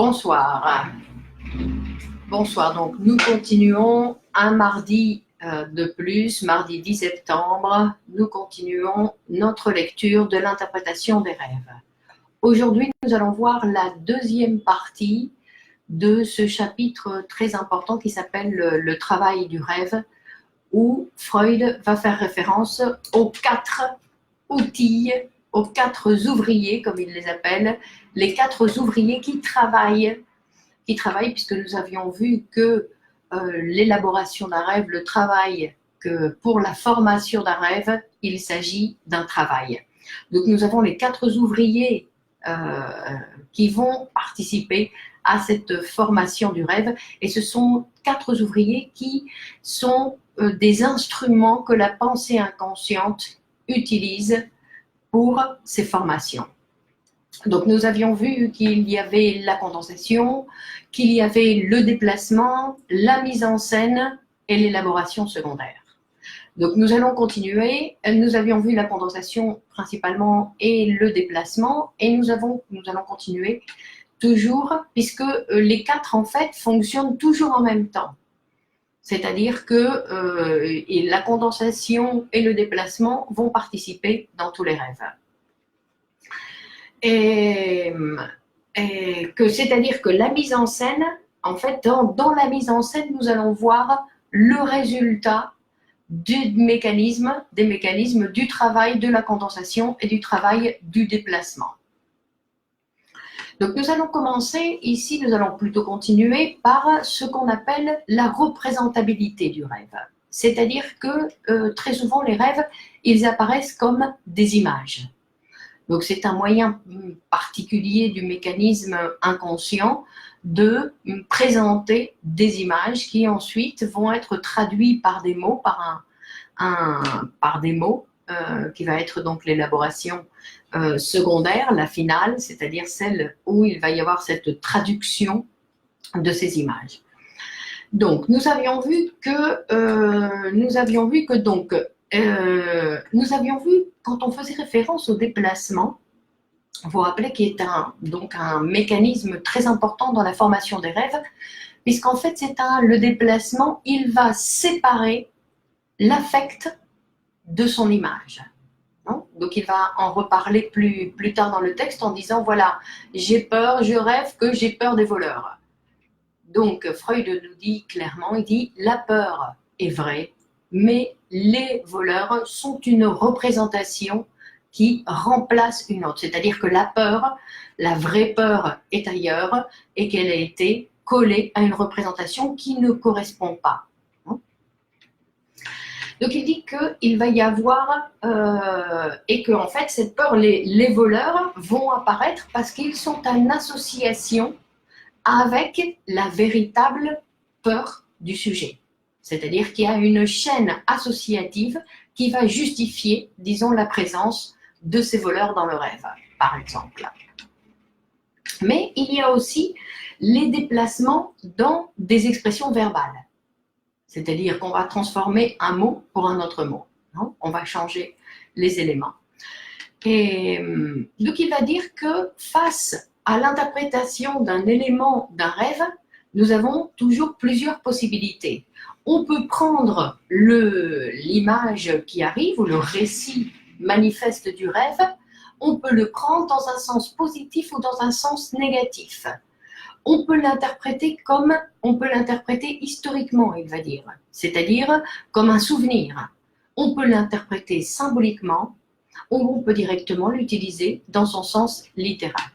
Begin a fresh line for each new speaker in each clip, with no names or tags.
Bonsoir. Bonsoir, donc nous continuons un mardi de plus, mardi 10 septembre, nous continuons notre lecture de l'interprétation des rêves. Aujourd'hui, nous allons voir la deuxième partie de ce chapitre très important qui s'appelle le travail du rêve, où Freud va faire référence aux 4 outils, aux 4 ouvriers, comme il les appelle, les 4 ouvriers qui travaillent, puisque nous avions vu que l'élaboration d'un rêve, le travail, que pour la formation d'un rêve, il s'agit d'un travail. Donc nous avons les 4 ouvriers qui vont participer à cette formation du rêve, et ce sont 4 ouvriers qui sont des instruments que la pensée inconsciente utilise pour ces formations. Donc nous avions vu qu'il y avait la condensation, qu'il y avait le déplacement, la mise en scène et l'élaboration secondaire. Donc nous allons continuer. Nous avions vu la condensation principalement et le déplacement, et nous allons continuer toujours, puisque les 4 en fait fonctionnent toujours en même temps. C'est-à-dire que la condensation et le déplacement vont participer dans tous les rêves. C'est-à-dire que la mise en scène, en fait, dans la mise en scène, nous allons voir le résultat des mécanismes du travail de la condensation et du travail du déplacement. Donc nous allons commencer ici, nous allons plutôt continuer par ce qu'on appelle la représentabilité du rêve. C'est-à-dire que très souvent les rêves, ils apparaissent comme des images. Donc c'est un moyen particulier du mécanisme inconscient de présenter des images qui ensuite vont être traduites par des mots, qui va être donc l'élaboration secondaire, la finale, c'est-à-dire celle où il va y avoir cette traduction de ces images. Donc nous avions vu quand on faisait référence au déplacement, vous vous rappelez qu'il est un mécanisme très important dans la formation des rêves, puisqu'en fait le déplacement, il va séparer l'affect de son image. Donc il va en reparler plus tard dans le texte en disant voilà, j'ai peur, je rêve que j'ai peur des voleurs. Donc Freud nous dit clairement, il dit la peur est vraie, mais les voleurs sont une représentation qui remplace une autre. C'est-à-dire que la peur, la vraie peur est ailleurs et qu'elle a été collée à une représentation qui ne correspond pas. Donc il dit qu'il va y avoir, et que en fait cette peur, les voleurs vont apparaître parce qu'ils sont en association avec la véritable peur du sujet. C'est-à-dire qu'il y a une chaîne associative qui va justifier, disons, la présence de ces voleurs dans le rêve, par exemple. Mais il y a aussi les déplacements dans des expressions verbales. C'est-à-dire qu'on va transformer un mot pour un autre mot. On va changer les éléments. Et donc il va dire que face à l'interprétation d'un élément d'un rêve, nous avons toujours plusieurs possibilités. On peut prendre l'image qui arrive ou le récit manifeste du rêve, on peut le prendre dans un sens positif ou dans un sens négatif. On peut l'interpréter historiquement, il va dire, c'est-à-dire comme un souvenir. On peut l'interpréter symboliquement, ou on peut directement l'utiliser dans son sens littéral.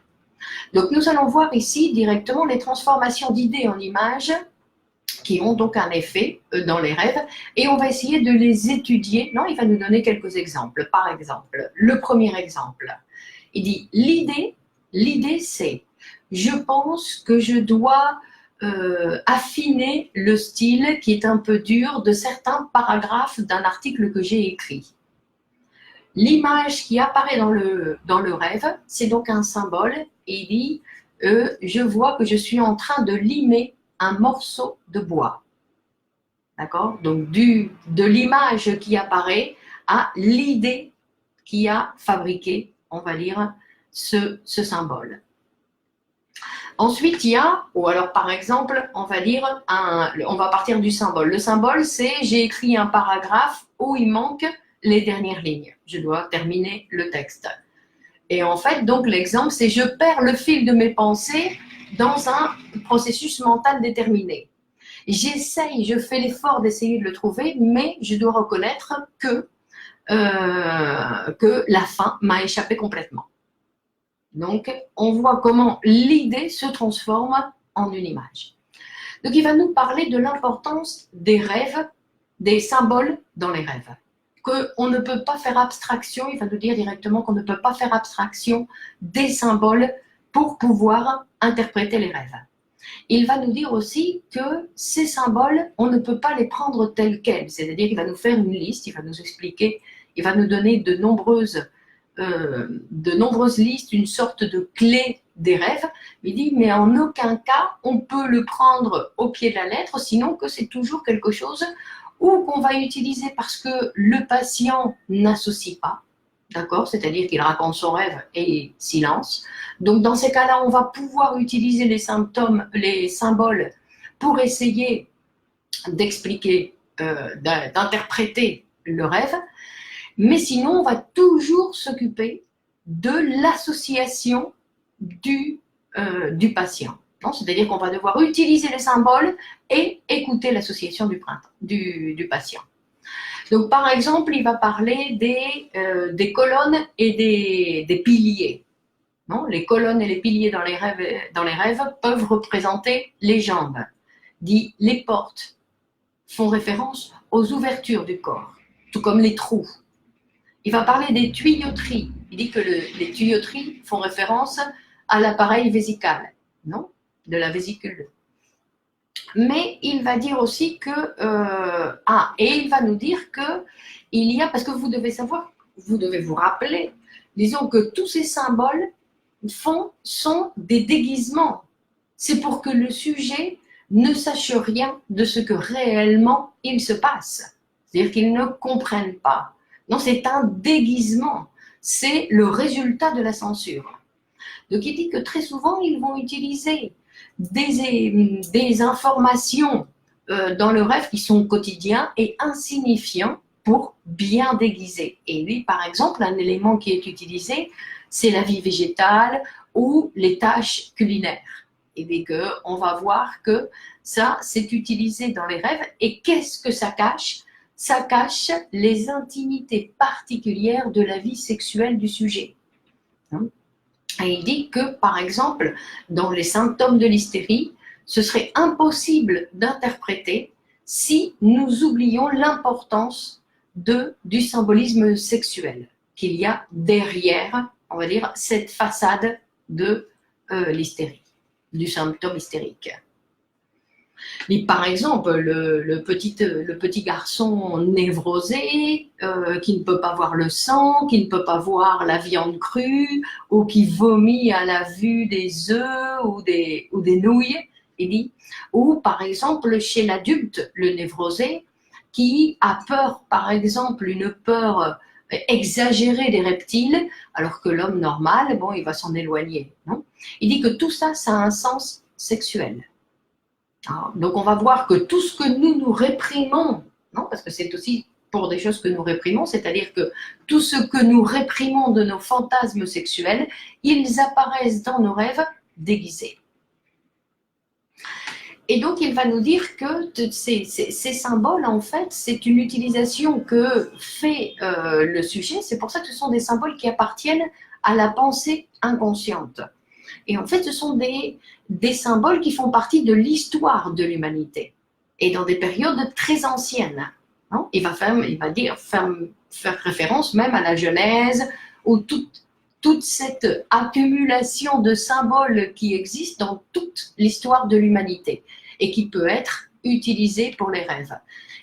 Donc nous allons voir ici directement les transformations d'idées en images qui ont donc un effet dans les rêves, et on va essayer de les étudier. Non, il va nous donner quelques exemples. Par exemple, le premier exemple, il dit l'idée c'est je pense que je dois affiner le style qui est un peu dur de certains paragraphes d'un article que j'ai écrit. L'image qui apparaît dans le rêve, c'est donc un symbole, et il dit je vois que je suis en train de limer un morceau de bois. D'accord? Donc de l'image qui apparaît à l'idée qui a fabriqué, on va dire, ce symbole. Ensuite, il y a, ou alors par exemple, on va dire, on va partir du symbole. Le symbole, c'est j'ai écrit un paragraphe où il manque les dernières lignes. Je dois terminer le texte. Et en fait, donc l'exemple, c'est je perds le fil de mes pensées dans un processus mental déterminé. J'essaye, je fais l'effort d'essayer de le trouver, mais je dois reconnaître que la fin m'a échappé complètement. Donc, on voit comment l'idée se transforme en une image. Donc, il va nous parler de l'importance des rêves, des symboles dans les rêves. Qu'on ne peut pas faire abstraction, il va nous dire directement qu'on ne peut pas faire abstraction des symboles pour pouvoir interpréter les rêves. Il va nous dire aussi que ces symboles, on ne peut pas les prendre tels quels, c'est-à-dire qu'il va nous faire une liste, il va nous expliquer, il va nous donner de nombreuses listes, une sorte de clé des rêves. Il dit, mais en aucun cas, on peut le prendre au pied de la lettre, sinon que c'est toujours quelque chose ou qu'on va utiliser parce que le patient n'associe pas, d'accord? C'est-à-dire qu'il raconte son rêve et silence. Donc, dans ces cas-là, on va pouvoir utiliser les symptômes, les symboles pour essayer d'expliquer, d'interpréter le rêve. Mais sinon, on va toujours s'occuper de l'association du patient. C'est-à-dire qu'on va devoir utiliser les symboles et écouter l'association du patient. Donc, par exemple, il va parler des colonnes et des piliers. Non, les colonnes et les piliers dans les rêves peuvent représenter les jambes. Dit les portes font référence aux ouvertures du corps, tout comme les trous. Il va parler des tuyauteries. Il dit que les tuyauteries font référence à l'appareil vésical, non, de la vésicule. Mais il va dire aussi que et il va nous dire que il y a, parce que vous devez savoir, vous devez vous rappeler, disons que tous ces symboles sont des déguisements. C'est pour que le sujet ne sache rien de ce que réellement il se passe. C'est-à-dire qu'il ne comprenne pas. Non, c'est un déguisement. C'est le résultat de la censure. Donc il dit que très souvent, ils vont utiliser des informations dans le rêve qui sont quotidiens et insignifiants pour bien déguiser. Et lui, par exemple, un élément qui est utilisé, c'est la vie végétale ou les tâches culinaires. Et bien qu'on va voir que ça, c'est utilisé dans les rêves. Et qu'est-ce que ça cache? Ça cache les intimités particulières de la vie sexuelle du sujet. Et il dit que, par exemple, dans les symptômes de l'hystérie, ce serait impossible d'interpréter si nous oublions l'importance du symbolisme sexuel qu'il y a derrière, on va dire, cette façade de l'hystérie, du symptôme hystérique. Et par exemple, le petit garçon névrosé qui ne peut pas voir le sang, qui ne peut pas voir la viande crue, ou qui vomit à la vue des œufs ou des nouilles, il dit. Ou par exemple, chez l'adulte, le névrosé, qui a peur, par exemple, une peur exagérée des reptiles, alors que l'homme normal, bon, il va s'en éloigner. Non, il dit que tout ça, ça a un sens sexuel. Donc on va voir que tout ce que nous réprimons, non, parce que c'est aussi pour des choses que nous réprimons, c'est-à-dire que tout ce que nous réprimons de nos fantasmes sexuels, ils apparaissent dans nos rêves déguisés. Et donc il va nous dire que ces symboles, en fait, c'est une utilisation que fait le sujet, c'est pour ça que ce sont des symboles qui appartiennent à la pensée inconsciente. Et en fait, ce sont des symboles qui font partie de l'histoire de l'humanité et dans des périodes très anciennes. Non, il va faire référence même à la Genèse ou toute cette accumulation de symboles qui existe dans toute l'histoire de l'humanité et qui peut être utilisée pour les rêves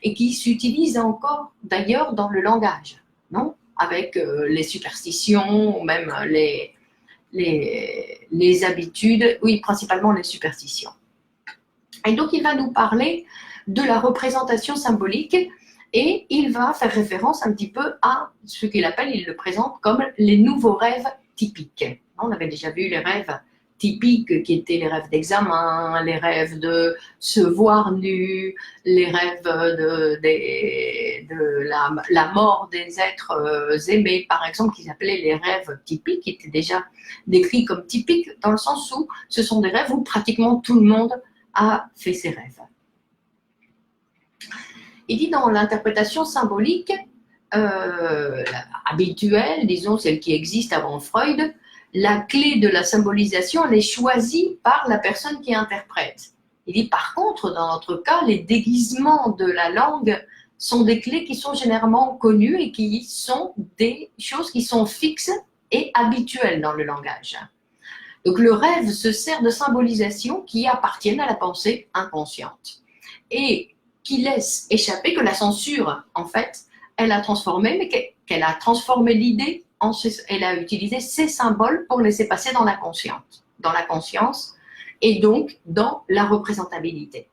et qui s'utilise encore d'ailleurs dans le langage, non, avec les superstitions ou même les habitudes, oui, principalement les superstitions. Et donc, il va nous parler de la représentation symbolique et il va faire référence un petit peu à ce qu'il appelle, il le présente comme les nouveaux rêves typiques. On avait déjà vu les rêves typiques qui étaient les rêves d'examen, les rêves de se voir nu, les rêves de la mort des êtres aimés, par exemple, qu'ils appelaient les rêves typiques, qui étaient déjà décrits comme typiques dans le sens où ce sont des rêves où pratiquement tout le monde a fait ses rêves. Il dit dans l'interprétation symbolique habituelle, disons celle qui existe avant Freud, la clé de la symbolisation, elle est choisie par la personne qui interprète. Il dit par contre, dans notre cas, les déguisements de la langue sont des clés qui sont généralement connues et qui sont des choses qui sont fixes et habituelles dans le langage. Donc le rêve se sert de symbolisations qui appartiennent à la pensée inconsciente et qui laissent échapper que la censure, en fait, elle a transformé, mais qu'elle a transformé l'idée, elle a utilisé ces symboles pour laisser passer dans la conscience et donc dans la représentabilité.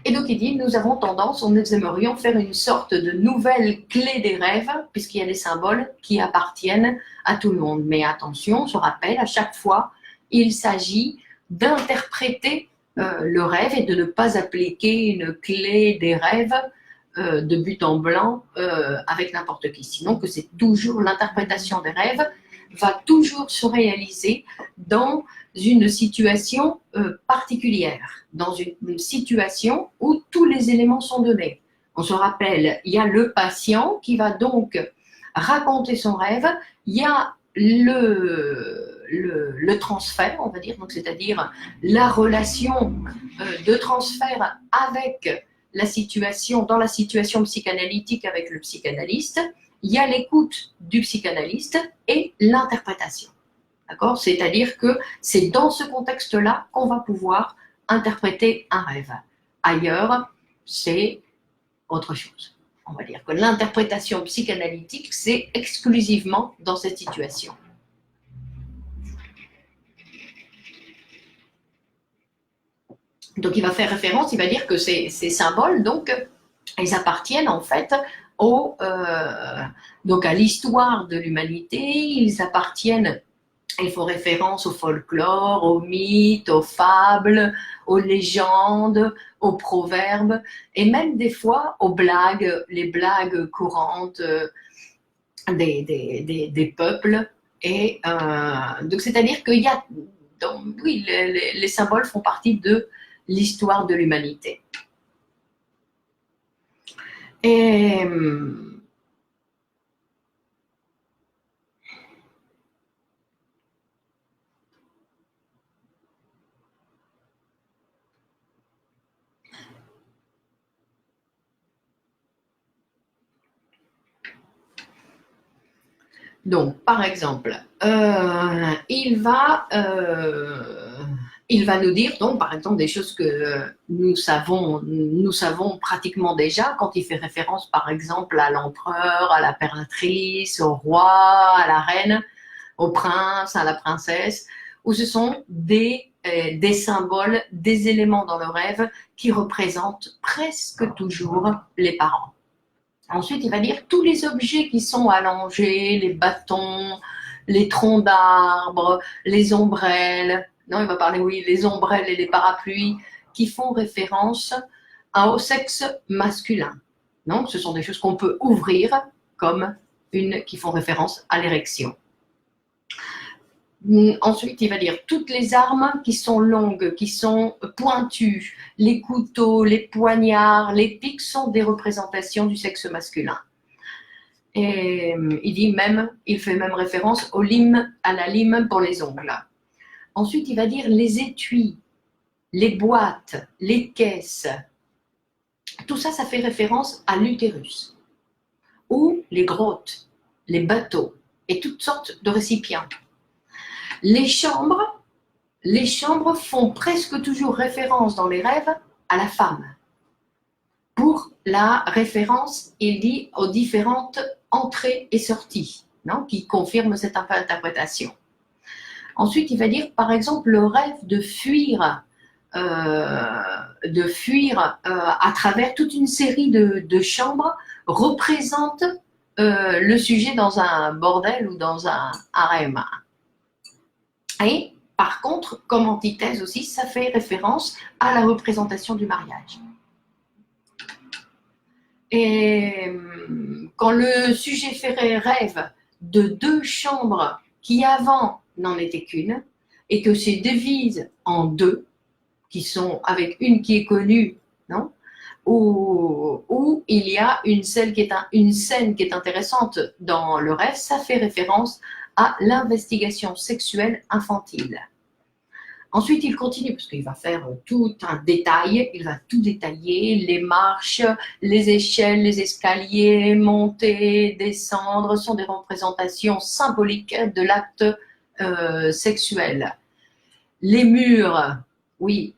Et donc il dit, nous avons tendance, nous aimerions faire une sorte de nouvelle clé des rêves, puisqu'il y a des symboles qui appartiennent à tout le monde. Mais attention, on se rappelle, à chaque fois, il s'agit d'interpréter le rêve et de ne pas appliquer une clé des rêves de but en blanc avec n'importe qui. Sinon, que c'est toujours l'interprétation des rêves va toujours se réaliser dans une situation particulière, dans une situation où tous les éléments sont donnés. On se rappelle, il y a le patient qui va donc raconter son rêve, il y a le transfert, on va dire, donc c'est-à-dire la relation de transfert avec la situation, dans la situation psychanalytique avec le psychanalyste, il y a l'écoute du psychanalyste et l'interprétation. D'accord ? C'est-à-dire que c'est dans ce contexte-là qu'on va pouvoir interpréter un rêve. Ailleurs, c'est autre chose. On va dire que l'interprétation psychanalytique, c'est exclusivement dans cette situation. Donc, il va faire référence, il va dire que ces symboles, donc, ils appartiennent en fait donc à l'histoire de l'humanité, ils appartiennent, ils font référence au folklore, aux mythes, aux fables, aux légendes, aux proverbes, et même des fois aux blagues, les blagues courantes des peuples. Et donc, c'est-à-dire qu'il y a, donc, oui, les symboles font partie de l'histoire de l'humanité. Et donc, par exemple, il va nous dire, donc, par exemple, des choses que nous savons pratiquement déjà, quand il fait référence, par exemple, à l'empereur, à l'impératrice, au roi, à la reine, au prince, à la princesse, où ce sont des symboles, des éléments dans le rêve qui représentent presque toujours les parents. Ensuite, il va dire tous les objets qui sont allongés, les bâtons, les troncs d'arbres, les ombrelles. Non, il va parler, oui, les ombrelles et les parapluies qui font référence au sexe masculin. Donc, ce sont des choses qu'on peut ouvrir comme qui font référence à l'érection. Ensuite, il va dire toutes les armes qui sont longues, qui sont pointues, les couteaux, les poignards, les pics sont des représentations du sexe masculin. Et il fait même référence à la lime pour les ongles. Ensuite, il va dire les étuis, les boîtes, les caisses. Tout ça, ça fait référence à l'utérus. Ou les grottes, les bateaux et toutes sortes de récipients. Les chambres font presque toujours référence dans les rêves à la femme. Pour la référence, il dit aux différentes entrées et sorties, non, qui confirment cette interprétation. Ensuite, il va dire, par exemple, le rêve de fuir à travers toute une série de chambres représente le sujet dans un bordel ou dans un harem. Et par contre, comme antithèse aussi, ça fait référence à la représentation du mariage. Et quand le sujet fait rêve de deux chambres qui avant n'en étaient qu'une, et que c'est divise en deux, qui sont avec une qui est connue, non, où il y a une scène qui est intéressante dans le rêve, ça fait référence à l'investigation sexuelle infantile. Ensuite, il continue, parce qu'il va faire tout un détail, il va tout détailler, les marches, les échelles, les escaliers, monter, descendre, sont des représentations symboliques de l'acte sexuel. Les murs, oui,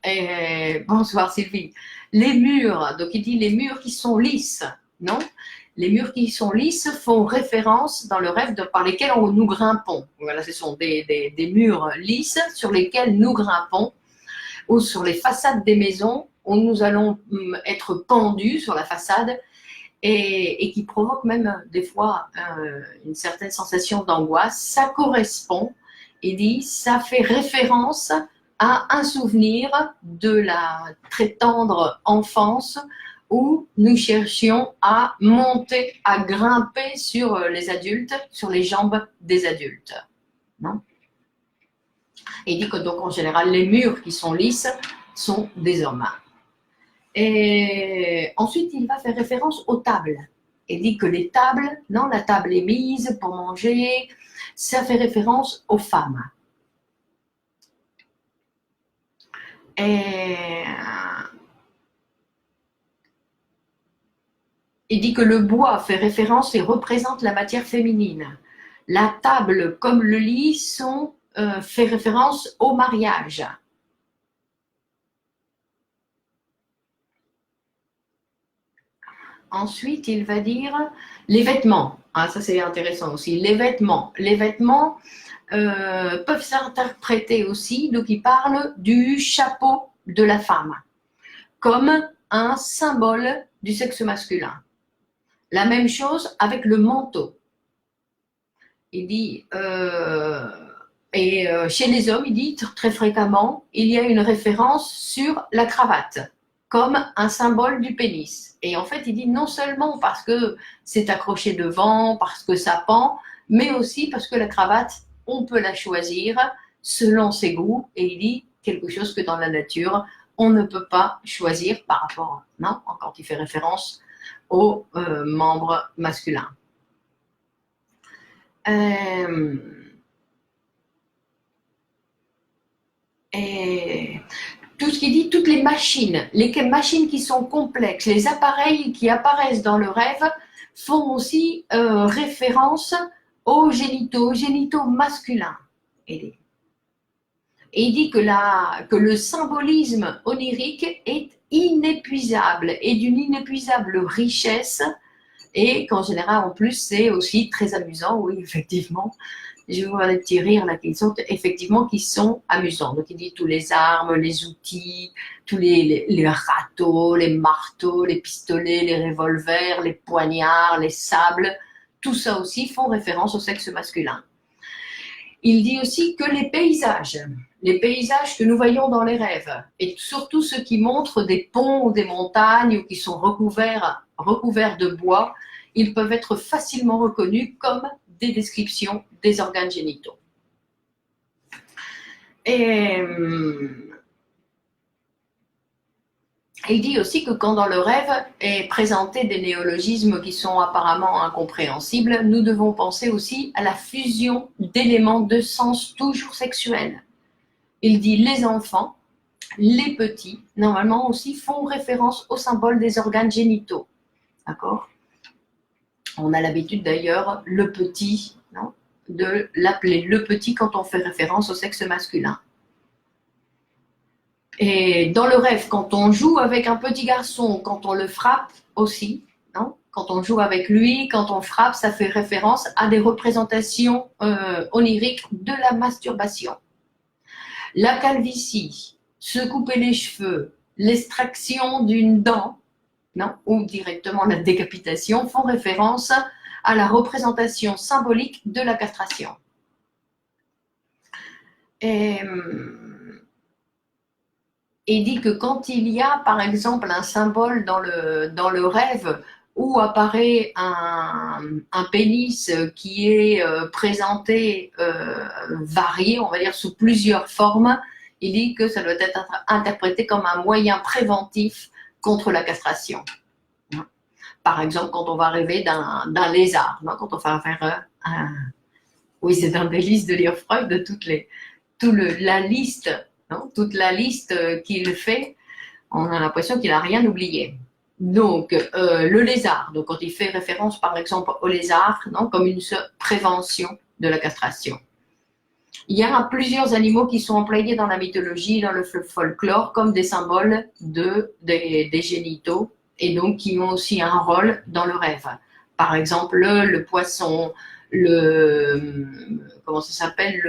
bonsoir Sylvie, les murs, donc il dit les murs qui sont lisses, non? Les murs qui sont lisses font référence dans le rêve par lesquels nous grimpons. Voilà, ce sont des murs lisses sur lesquels nous grimpons, ou sur les façades des maisons où nous allons être pendus sur la façade et qui provoquent même des fois une certaine sensation d'angoisse. Ça correspond, il dit, ça fait référence à un souvenir de la très tendre enfance où nous cherchions à monter, à grimper sur les adultes, sur les jambes des adultes. Non? Et il dit que donc en général, les murs qui sont lisses sont des hommes. Et ensuite, il va faire référence aux tables. Il dit que les tables, non, la table est mise pour manger, ça fait référence aux femmes. Et il dit que le bois fait référence et représente la matière féminine. La table comme le lit fait référence au mariage. Ensuite, il va dire les vêtements. Ah, ça c'est intéressant aussi. Les vêtements. Les vêtements peuvent s'interpréter aussi, donc il parle du chapeau de la femme comme un symbole du sexe masculin. La même chose avec le manteau. Il dit, chez les hommes, il dit très fréquemment, il y a une référence sur la cravate comme un symbole du pénis. Et en fait, il dit non seulement parce que c'est accroché devant, parce que ça pend, mais aussi parce que la cravate, on peut la choisir selon ses goûts. Et il dit quelque chose que dans la nature, on ne peut pas choisir par rapport, non, quand il fait référence aux membres masculins. Et tout ce qu'il dit, toutes les machines qui sont complexes, les appareils qui apparaissent dans le rêve font aussi référence aux génitaux masculins. Et il dit que le symbolisme onirique est inépuisable et d'une inépuisable richesse et qu'en général, en plus, c'est aussi très amusant, oui, effectivement. Je vois des petits rires là qui sont amusants. Donc il dit tous les armes, les outils, tous les râteaux, les marteaux, les pistolets, les revolvers, les poignards, les sables, tout ça aussi font référence au sexe masculin. Il dit aussi que les paysages que nous voyons dans les rêves, et surtout ceux qui montrent des ponts ou des montagnes ou qui sont recouverts de bois, ils peuvent être facilement reconnus comme des descriptions des organes génitaux. Et il dit aussi que quand dans le rêve est présenté des néologismes qui sont apparemment incompréhensibles, nous devons penser aussi à la fusion d'éléments de sens toujours sexuels. Il dit les enfants, les petits, normalement aussi font référence au symbole des organes génitaux. D'accord ? On a l'habitude d'ailleurs, le petit, non, de l'appeler le petit quand on fait référence au sexe masculin. Et dans le rêve, quand on joue avec un petit garçon, quand on le frappe aussi, non, quand on joue avec lui, quand on frappe, ça fait référence à des représentations oniriques de la masturbation. La calvitie, se couper les cheveux, l'extraction d'une dent, non, ou directement la décapitation, font référence à la représentation symbolique de la castration. Et il dit que quand il y a, par exemple, un symbole dans le rêve où apparaît un pénis qui est présenté, varié, on va dire, sous plusieurs formes, il dit que ça doit être interprété comme un moyen préventif contre la castration. Par exemple, quand on va rêver d'un lézard, non, quand on va faire oui, c'est un délice de lire Freud de la liste, non, toute la liste qu'il fait, on a l'impression qu'il n'a rien oublié. Donc, le lézard, donc quand il fait référence par exemple au lézard, non, comme une prévention de la castration. Il y a plusieurs animaux qui sont employés dans la mythologie, dans le folklore, comme des symboles des génitaux, et donc qui ont aussi un rôle dans le rêve. Par exemple, le poisson, comment ça s'appelle,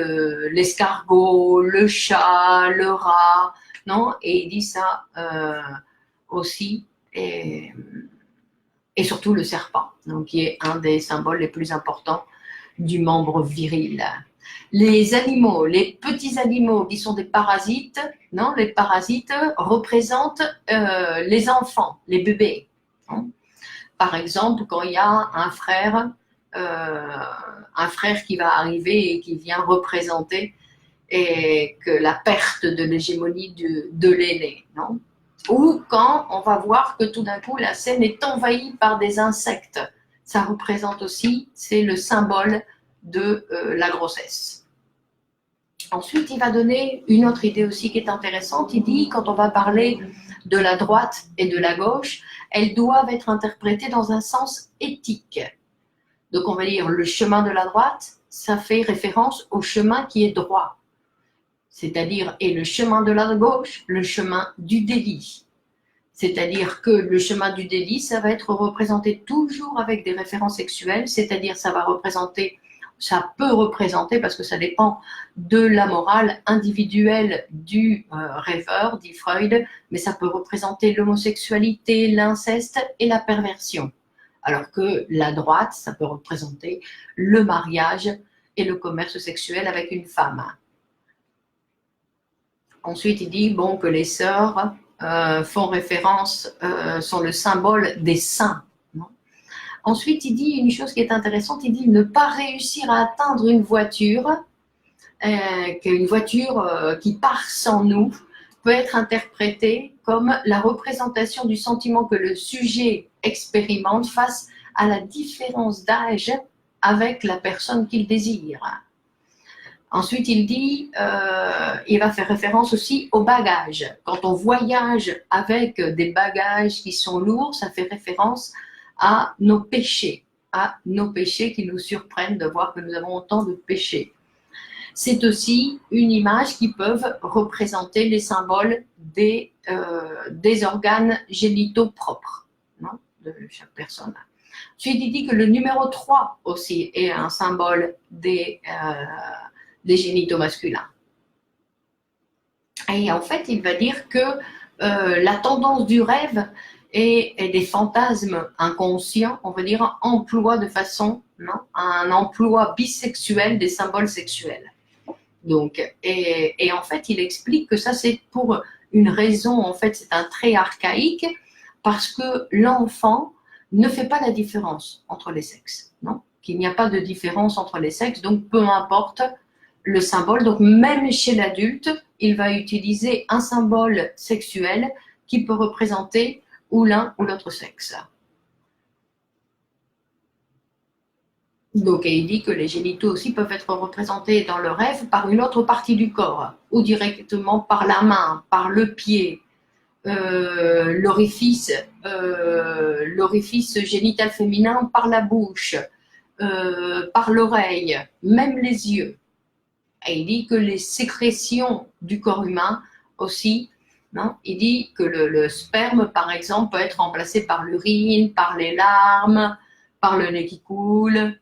l'escargot, le chat, le rat, non? Et il dit ça aussi, et surtout le serpent, donc qui est un des symboles les plus importants du membre viril. Les animaux, les petits animaux qui sont des parasites, non, les parasites représentent les enfants, les bébés. Non. Par exemple, quand il y a un frère qui va arriver et qui vient représenter et que la perte de l'hégémonie de l'aîné, non? Ou quand on va voir que tout d'un coup la scène est envahie par des insectes, ça représente aussi, c'est le symbole de la grossesse. Ensuite, il va donner une autre idée aussi qui est intéressante. Il dit, quand on va parler de la droite et de la gauche, elles doivent être interprétées dans un sens éthique. Donc, on va dire le chemin de la droite, ça fait référence au chemin qui est droit. C'est-à-dire, et le chemin de la gauche, le chemin du délit. C'est-à-dire que le chemin du délit, ça va être représenté toujours avec des références sexuelles, c'est-à-dire ça peut représenter, parce que ça dépend de la morale individuelle du rêveur, dit Freud, mais ça peut représenter l'homosexualité, l'inceste et la perversion. Alors que la droite, ça peut représenter le mariage et le commerce sexuel avec une femme. Ensuite, il dit que les sœurs font référence, sont le symbole des saints. Non. Ensuite, il dit une chose qui est intéressante, il dit ne pas réussir à atteindre une voiture, qu'une voiture qui part sans nous, peut être interprétée comme la représentation du sentiment que le sujet expérimente face à la différence d'âge avec la personne qu'il désire. Ensuite, il dit, il va faire référence aussi aux bagages. Quand on voyage avec des bagages qui sont lourds, ça fait référence à nos péchés qui nous surprennent de voir que nous avons autant de péchés. C'est aussi une image qui peut représenter les symboles des organes génitaux propres, non, de chaque personne. Ensuite, il dit que le numéro 3 aussi est un symbole des génitaux masculins. Et en fait, il va dire que la tendance du rêve et des fantasmes inconscients, on va dire, emploie de façon, non, un emploi bisexuel des symboles sexuels. Donc, et en fait, il explique que ça, c'est pour une raison, en fait, c'est un trait archaïque, parce que l'enfant ne fait pas la différence entre les sexes, non, qu'il n'y a pas de différence entre les sexes, donc peu importe le symbole. Donc, même chez l'adulte, il va utiliser un symbole sexuel qui peut représenter ou l'un ou l'autre sexe. Donc, il dit que les génitaux aussi peuvent être représentés dans le rêve par une autre partie du corps, ou directement par la main, par le pied, l'orifice génital féminin par la bouche, par l'oreille, même les yeux. Et il dit que les sécrétions du corps humain aussi, non, il dit que le sperme, par exemple, peut être remplacé par l'urine, par les larmes, par le nez qui coule.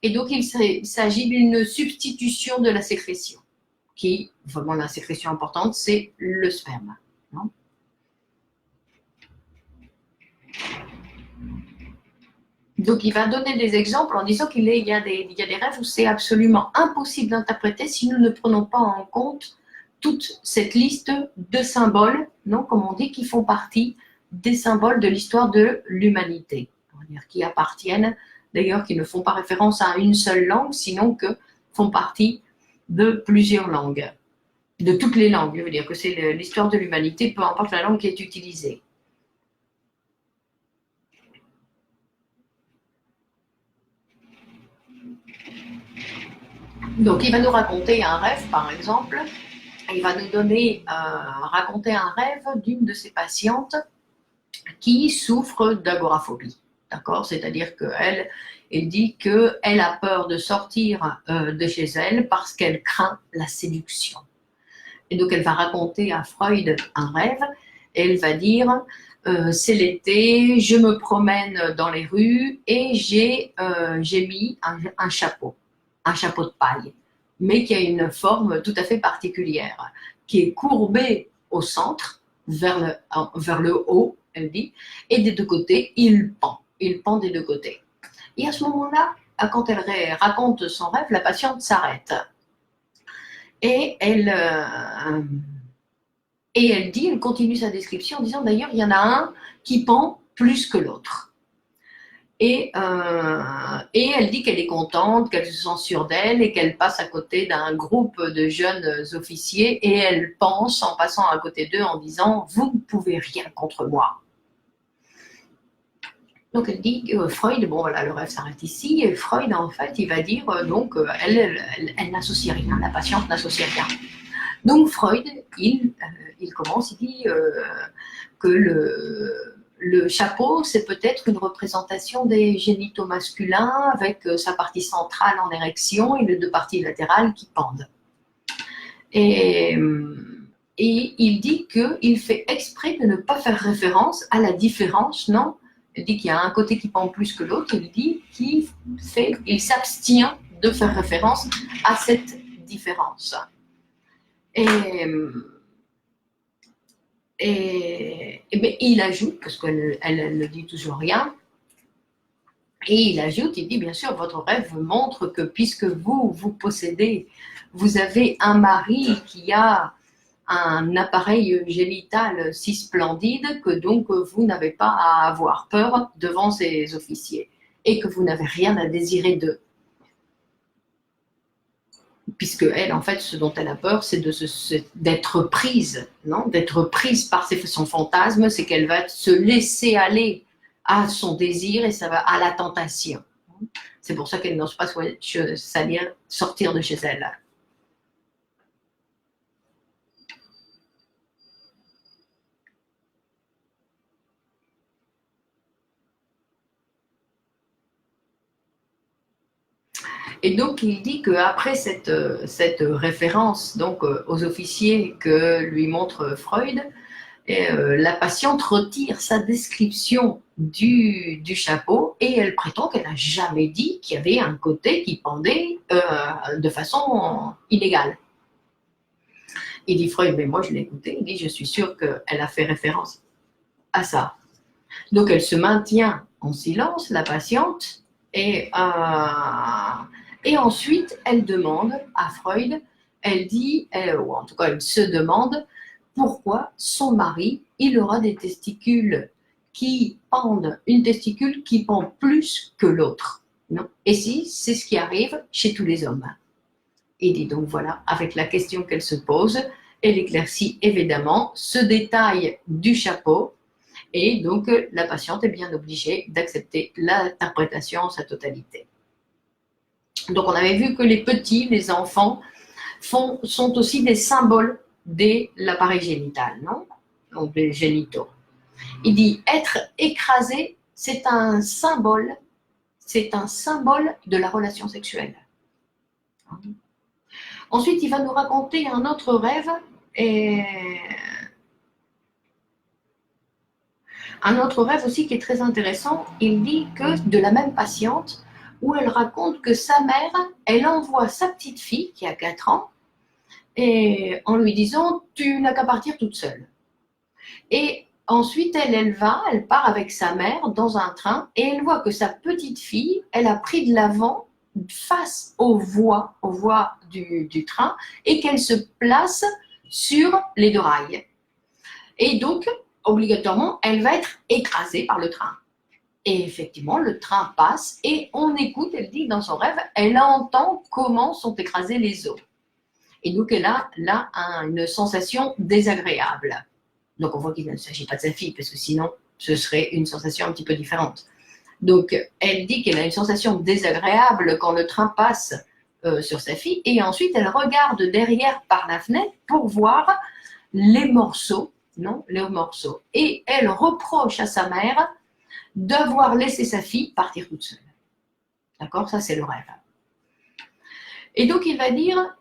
Et donc, il s'agit d'une substitution de la sécrétion, qui, vraiment, la sécrétion importante, c'est le sperme. Non. Donc, il va donner des exemples en disant qu'il y a des rêves où c'est absolument impossible d'interpréter si nous ne prenons pas en compte toute cette liste de symboles, non, comme on dit, qui font partie des symboles de l'histoire de l'humanité, qui appartiennent, d'ailleurs, qui ne font pas référence à une seule langue, sinon que font partie de plusieurs langues, de toutes les langues. Je veux dire que c'est l'histoire de l'humanité, peu importe la langue qui est utilisée. Donc, il va nous raconter un rêve, par exemple. Il va nous raconter un rêve d'une de ses patientes qui souffre d'agoraphobie. D'accord? C'est-à-dire qu'elle dit qu'elle a peur de sortir de chez elle parce qu'elle craint la séduction. Et donc, elle va raconter à Freud un rêve et elle va dire c'est l'été, je me promène dans les rues et j'ai mis un chapeau de paille, mais qui a une forme tout à fait particulière, qui est courbé au centre, vers le haut, elle dit, et des deux côtés, il pend des deux côtés. Et à ce moment-là, quand elle raconte son rêve, la patiente s'arrête. Et elle dit, elle continue sa description en disant, d'ailleurs, il y en a un qui pend plus que l'autre. Et elle dit qu'elle est contente, qu'elle se sent sûre d'elle et qu'elle passe à côté d'un groupe de jeunes officiers et elle pense en passant à côté d'eux en disant « Vous ne pouvez rien contre moi ». Donc elle dit Freud, bon voilà, le rêve s'arrête ici, et Freud en fait il va dire elle n'associe rien, la patiente n'associe rien. Donc Freud, il commence, il dit que le chapeau, c'est peut-être une représentation des génitaux masculins avec sa partie centrale en érection et les deux parties latérales qui pendent. Et il dit qu'il fait exprès de ne pas faire référence à la différence, non? Il dit qu'il y a un côté qui pend plus que l'autre, il dit qu'il s'abstient de faire référence à cette différence. Et il ajoute, parce qu'elle ne dit toujours rien, et il ajoute, il dit bien sûr, votre rêve montre que puisque vous possédez, vous avez un mari qui a un appareil génital si splendide que donc vous n'avez pas à avoir peur devant ces officiers et que vous n'avez rien à désirer d'eux. Puisque elle, en fait, ce dont elle a peur, c'est d'être prise, non? D'être prise par son fantasme, c'est qu'elle va se laisser aller à son désir et ça va à la tentation. C'est pour ça qu'elle n'ose pas sortir de chez elle. Et donc, il dit qu'après cette référence donc, aux officiers que lui montre Freud, la patiente retire sa description du chapeau et elle prétend qu'elle n'a jamais dit qu'il y avait un côté qui pendait de façon inégale. Il dit Freud, mais moi je l'ai écouté, il dit je suis sûr qu'elle a fait référence à ça. Donc elle se maintient en silence, la patiente, et ensuite elle demande à Freud, elle dit, ou en tout cas elle se demande, pourquoi son mari, il aura des testicules qui pendent, une testicule qui pend plus que l'autre. Non. Et si c'est ce qui arrive chez tous les hommes. Il dit donc voilà, avec la question qu'elle se pose, elle éclaircit évidemment ce détail du chapeau et donc la patiente est bien obligée d'accepter l'interprétation en sa totalité. Donc on avait vu que les petits, les enfants, sont aussi des symboles de l'appareil génital, non? Donc les génitaux. Il dit être écrasé, c'est un symbole de la relation sexuelle. Ensuite, il va nous raconter un autre rêve, un autre rêve aussi qui est très intéressant. Il dit que de la même patiente, où elle raconte que sa mère, elle envoie sa petite fille qui a 4 ans, et en lui disant « tu n'as qu'à partir toute seule ». Et Ensuite, elle part avec sa mère dans un train et elle voit que sa petite fille, elle a pris de l'avant face aux voies du train et qu'elle se place sur les deux rails. Et donc, obligatoirement, elle va être écrasée par le train. Et effectivement, le train passe et on écoute, elle dit dans son rêve, elle entend comment sont écrasés les os. Et donc, elle a là une sensation désagréable. Donc, on voit qu'il ne s'agit pas de sa fille, parce que sinon, ce serait une sensation un petit peu différente. Donc, elle dit qu'elle a une sensation désagréable quand le train passe sur sa fille, et ensuite, elle regarde derrière par la fenêtre pour voir les morceaux, et elle reproche à sa mère d'avoir laissé sa fille partir toute seule. D'accord? Ça, c'est le rêve. Et donc, il va dire...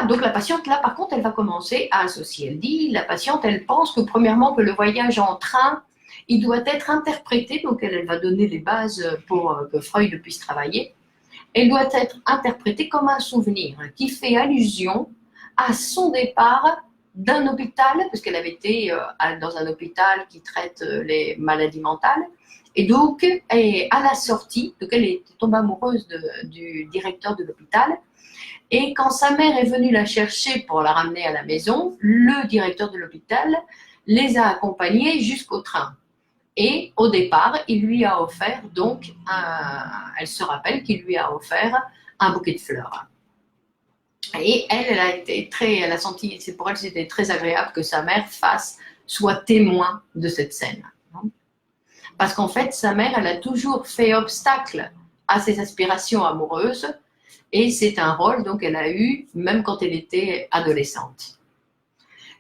donc la patiente, là, par contre, elle va commencer à associer. Elle dit, la patiente, elle pense que premièrement, que le voyage en train, il doit être interprété, donc elle va donner les bases pour que Freud puisse travailler. Elle doit être interprétée comme un souvenir qui fait allusion à son départ d'un hôpital, parce qu'elle avait été dans un hôpital qui traite les maladies mentales. Et donc, à la sortie, donc elle est tombée amoureuse du directeur de l'hôpital. Et quand sa mère est venue la chercher pour la ramener à la maison, le directeur de l'hôpital les a accompagnés jusqu'au train. Et au départ, il lui a offert, donc, elle se rappelle qu'il lui a offert un bouquet de fleurs. Et elle a senti, c'est pour elle, c'était très agréable que sa mère soit témoin de cette scène. Parce qu'en fait, sa mère, elle a toujours fait obstacle à ses aspirations amoureuses. Et c'est un rôle donc elle a eu même quand elle était adolescente.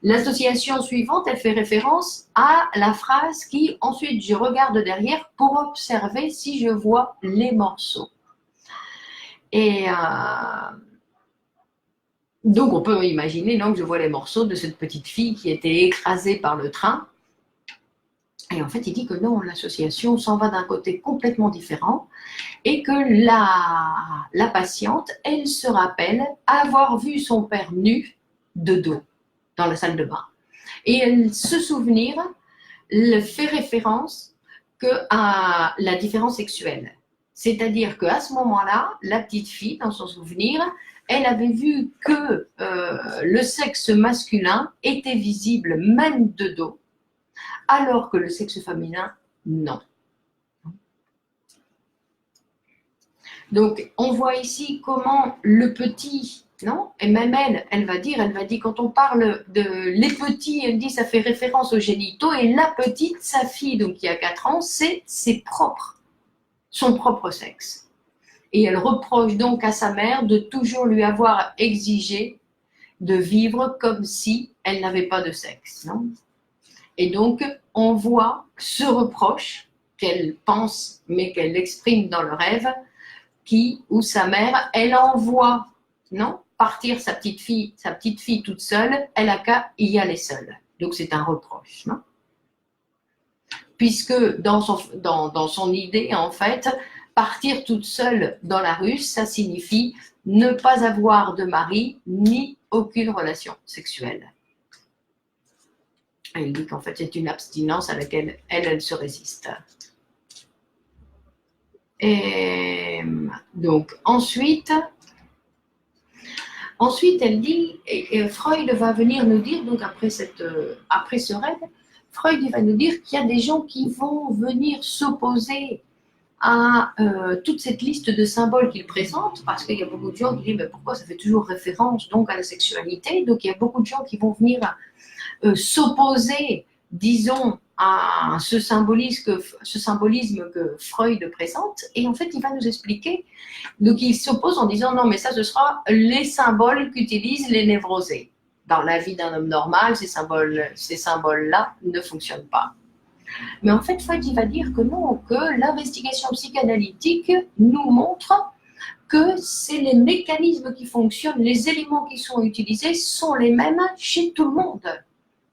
L'association suivante, elle fait référence à la phrase qui ensuite je regarde derrière pour observer si je vois les morceaux. Et donc on peut imaginer donc je vois les morceaux de cette petite fille qui était écrasée par le train. Et en fait, il dit que non, l'association s'en va d'un côté complètement différent et que la patiente, elle se rappelle avoir vu son père nu de dos dans la salle de bain. Et elle se souvenir fait référence à la différence sexuelle. C'est-à-dire qu'à ce moment-là, la petite fille, dans son souvenir, elle avait vu que le sexe masculin était visible même de dos, alors que le sexe féminin, non. Donc, on voit ici comment le petit, non? Et même elle va dire, quand on parle de les petits, elle dit, ça fait référence aux génitaux, et la petite, sa fille, donc qui a 4 ans, c'est son propre sexe. Et elle reproche donc à sa mère de toujours lui avoir exigé de vivre comme si elle n'avait pas de sexe, non? Et donc, on voit ce reproche qu'elle pense, mais qu'elle exprime dans le rêve, où sa mère, elle envoie, non, partir sa petite fille toute seule, elle a qu'à y aller seule. Donc, c'est un reproche, non? Puisque dans son idée, en fait, partir toute seule dans la rue, ça signifie ne pas avoir de mari ni aucune relation sexuelle. Elle dit qu'en fait, c'est une abstinence à laquelle elle se résiste. Et donc, ensuite, elle dit, et Freud va venir nous dire, donc après ce rêve, Freud va nous dire qu'il y a des gens qui vont venir s'opposer à toute cette liste de symboles qu'il présente, parce qu'il y a beaucoup de gens qui disent, mais pourquoi ça fait toujours référence donc à la sexualité? Donc, il y a beaucoup de gens qui vont venir s'opposer, disons, à ce symbolisme que Freud présente, et en fait, il va nous expliquer. Donc, il s'oppose en disant, non, mais ça, ce sera les symboles qu'utilisent les névrosés. Dans la vie d'un homme normal, ces symboles-là ne fonctionnent pas. Mais en fait, Freud, il va dire que non, que l'investigation psychanalytique nous montre que c'est les mécanismes qui fonctionnent, les éléments qui sont utilisés sont les mêmes chez tout le monde.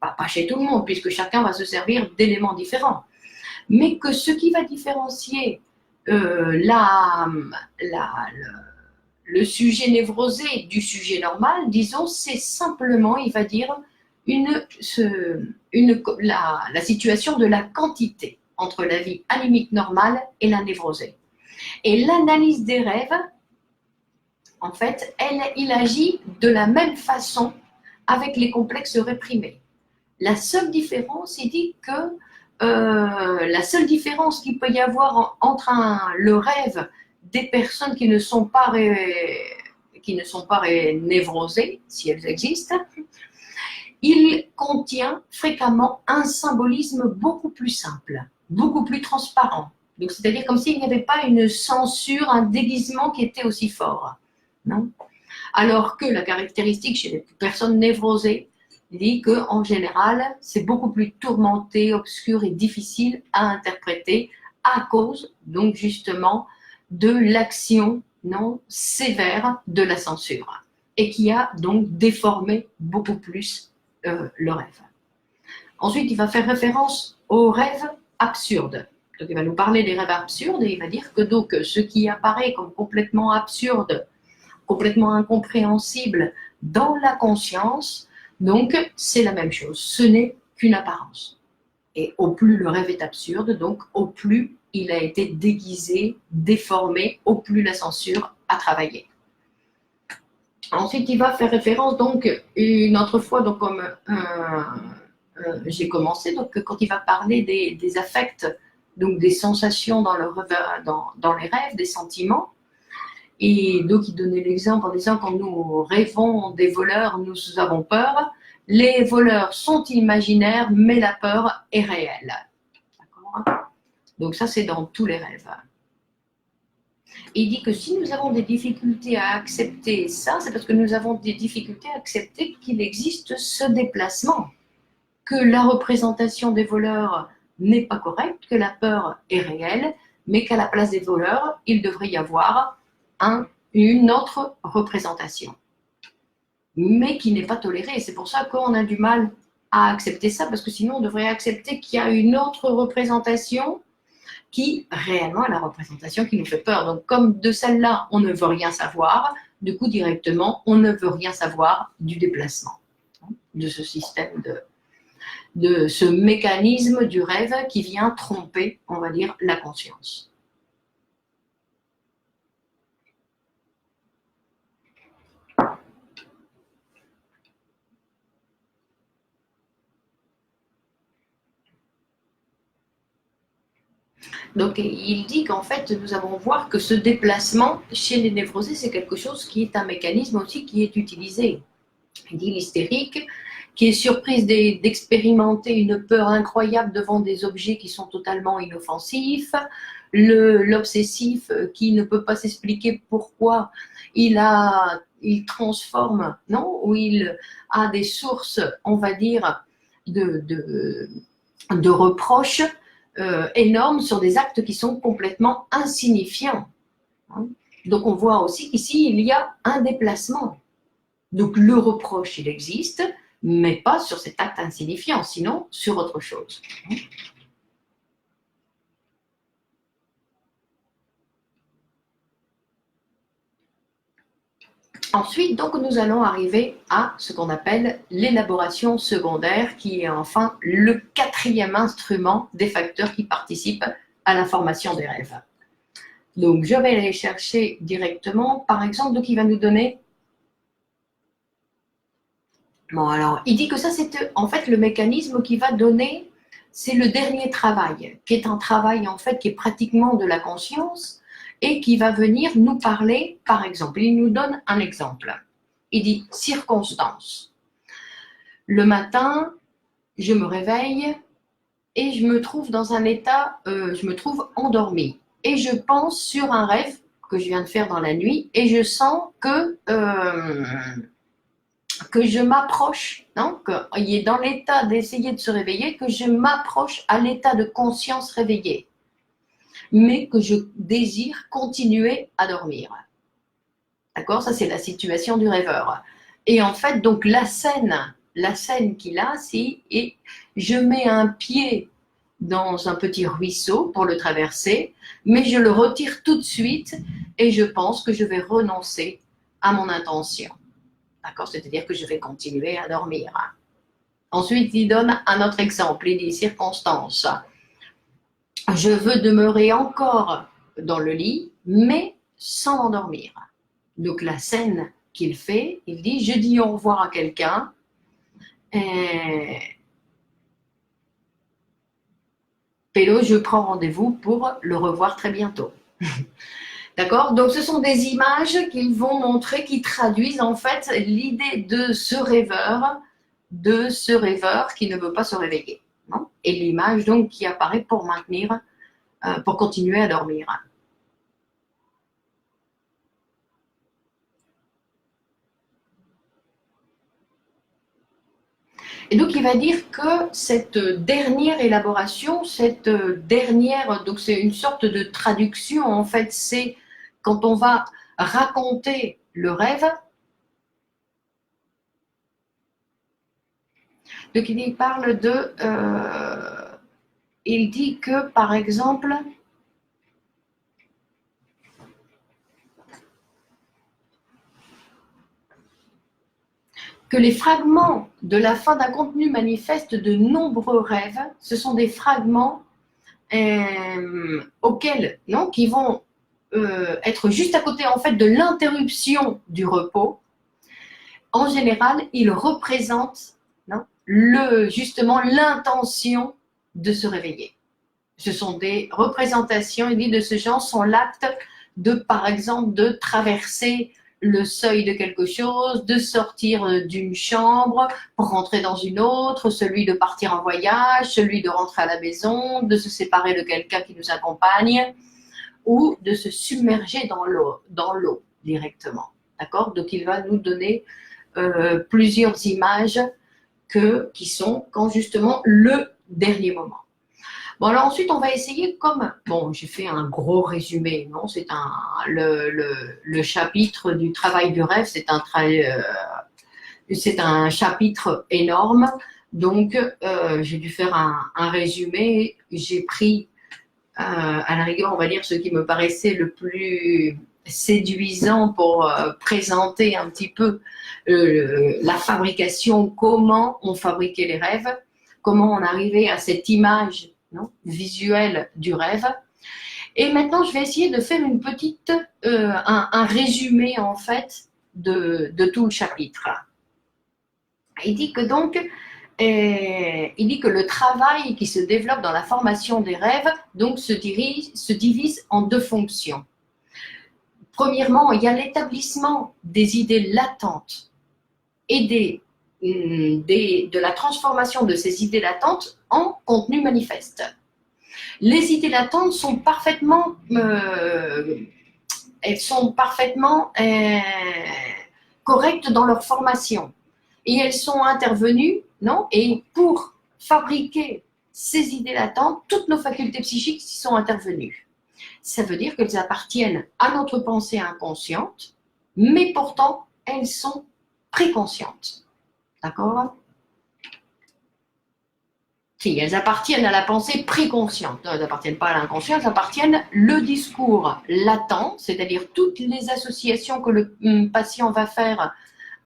Pas chez tout le monde, puisque chacun va se servir d'éléments différents. Mais que ce qui va différencier le sujet névrosé du sujet normal, disons, c'est simplement, il va dire, la situation de la quantité entre la vie anémique normale et la névrosée. Et l'analyse des rêves, en fait, il agit de la même façon avec les complexes réprimés. La seule différence, il dit que la seule différence qu'il peut y avoir entre le rêve des personnes qui ne sont pas névrosées, si elles existent, il contient fréquemment un symbolisme beaucoup plus simple, beaucoup plus transparent. Donc, c'est-à-dire comme s'il n'y avait pas une censure, un déguisement qui était aussi fort. Non ? Alors que la caractéristique chez les personnes névrosées dit qu'en général, c'est beaucoup plus tourmenté, obscur et difficile à interpréter à cause, donc justement, de l'action non sévère de la censure et qui a donc déformé beaucoup plus le rêve. Ensuite, il va faire référence aux rêves absurdes. Donc, il va nous parler des rêves absurdes et il va dire que donc ce qui apparaît comme complètement absurde, complètement incompréhensible dans la conscience, donc c'est la même chose. Ce n'est qu'une apparence. Et au plus le rêve est absurde, donc au plus il a été déguisé, déformé, au plus la censure a travaillé. Ensuite, il va faire référence donc une autre fois, donc comme j'ai commencé, donc quand il va parler des affects, donc des sensations dans les rêves, des sentiments. Et donc, il donnait l'exemple en disant quand nous rêvons des voleurs, nous avons peur. Les voleurs sont imaginaires, mais la peur est réelle. D'accord ? Donc ça, c'est dans tous les rêves. Et il dit que si nous avons des difficultés à accepter ça, c'est parce que nous avons des difficultés à accepter qu'il existe ce déplacement, que la représentation des voleurs n'est pas correcte, que la peur est réelle, mais qu'à la place des voleurs, il devrait y avoir une autre représentation, mais qui n'est pas tolérée. C'est pour ça qu'on a du mal à accepter ça, parce que sinon on devrait accepter qu'il y a une autre représentation qui réellement est la représentation qui nous fait peur. Donc comme de celle-là, on ne veut rien savoir, du coup directement, on ne veut rien savoir du déplacement, de ce système, de ce mécanisme du rêve qui vient tromper, on va dire, la conscience. Donc, il dit qu'en fait, nous allons voir que ce déplacement chez les névrosés, c'est quelque chose qui est un mécanisme aussi qui est utilisé. Il dit l'hystérique, qui est surprise d'expérimenter une peur incroyable devant des objets qui sont totalement inoffensifs, l'obsessif qui ne peut pas s'expliquer pourquoi il transforme, non, ou il a des sources, on va dire, de reproches énormes sur des actes qui sont complètement insignifiants. Donc on voit aussi qu'ici, il y a un déplacement. Donc le reproche, il existe, mais pas sur cet acte insignifiant, sinon sur autre chose. Ensuite, donc, nous allons arriver à ce qu'on appelle l'élaboration secondaire, qui est enfin le quatrième instrument des facteurs qui participent à la formation des rêves. Donc, je vais aller chercher directement, par exemple, donc il va nous donner... Bon, alors, il dit que ça, c'est en fait le mécanisme qui va donner, c'est le dernier travail, qui est un travail, en fait, qui est pratiquement de la conscience, et qui va venir nous parler, par exemple, il nous donne un exemple. Il dit « circonstance ». Le matin, je me réveille et je me trouve dans un état, je me trouve endormie. Et je pense sur un rêve que je viens de faire dans la nuit et je sens que je m'approche, non, qu'il est dans l'état d'essayer de se réveiller, que je m'approche à l'état de conscience réveillée, mais que je désire continuer à dormir. D'accord ? Ça, c'est la situation du rêveur. Et en fait, donc, la scène qu'il a, c'est je mets un pied dans un petit ruisseau pour le traverser, mais je le retire tout de suite et je pense que je vais renoncer à mon intention. D'accord ? C'est-à-dire que je vais continuer à dormir. Ensuite, il donne un autre exemple, il dit circonstance. Je veux demeurer encore dans le lit, mais sans m'endormir. Donc la scène qu'il fait, il dit, je dis au revoir à quelqu'un, Pélo, je prends rendez-vous pour le revoir très bientôt. D'accord? Donc ce sont des images qui vont montrer, qui traduisent en fait l'idée de ce rêveur qui ne veut pas se réveiller. Non? Et l'image donc qui apparaît pour maintenir, pour continuer à dormir. Et donc, il va dire que cette dernière élaboration, donc c'est une sorte de traduction, en fait, c'est quand on va raconter le rêve. Donc, il parle il dit que, par exemple, que les fragments de la fin d'un contenu manifeste de nombreux rêves, ce sont des fragments qui vont être juste à côté en fait de l'interruption du repos. En général, ils représentent justement l'intention de se réveiller. Ce sont des représentations, il dit, de ce genre, sont l'acte de, par exemple, de traverser le seuil de quelque chose, de sortir d'une chambre pour rentrer dans une autre, celui de partir en voyage, celui de rentrer à la maison, de se séparer de quelqu'un qui nous accompagne ou de se submerger dans l'eau directement. D'accord? Donc, il va nous donner plusieurs images qui sont quand justement le dernier moment. Bon, alors ensuite, on va essayer j'ai fait un gros résumé, non, c'est le chapitre du travail du rêve, c'est un chapitre énorme, donc j'ai dû faire un résumé, j'ai pris, à la rigueur, on va dire, ce qui me paraissait le plus séduisant pour présenter un petit peu la fabrication, comment on fabriquait les rêves, comment on arrivait à cette image visuel du rêve. Et maintenant, je vais essayer de faire un résumé en fait de tout le chapitre. Il dit que le travail qui se développe dans la formation des rêves donc se divise en deux fonctions. Premièrement, il y a l'établissement des idées latentes et de la transformation de ces idées latentes en contenu manifeste. Les idées latentes sont parfaitement, correctes dans leur formation et elles sont intervenues, et pour fabriquer ces idées latentes, toutes nos facultés psychiques y sont intervenues. Ça veut dire qu'elles appartiennent à notre pensée inconsciente, mais pourtant elles sont préconscientes. D'accord? Si, elles appartiennent à la pensée préconsciente. Non, elles n'appartiennent pas à l'inconscient, elles appartiennent le discours latent, c'est-à-dire toutes les associations que le patient va faire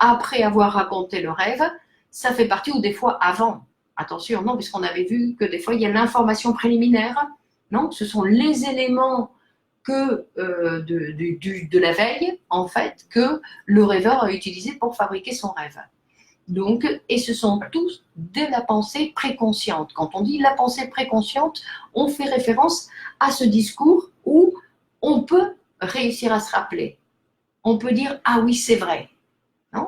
après avoir raconté le rêve, ça fait partie, ou des fois avant. Attention, non, puisqu'on avait vu que des fois, il y a l'information préliminaire. Non, ce sont les éléments de la veille, en fait, que le rêveur a utilisé pour fabriquer son rêve. Donc, et ce sont tous de la pensée préconsciente. Quand on dit la pensée préconsciente, on fait référence à ce discours où on peut réussir à se rappeler. On peut dire « Ah oui, c'est vrai ».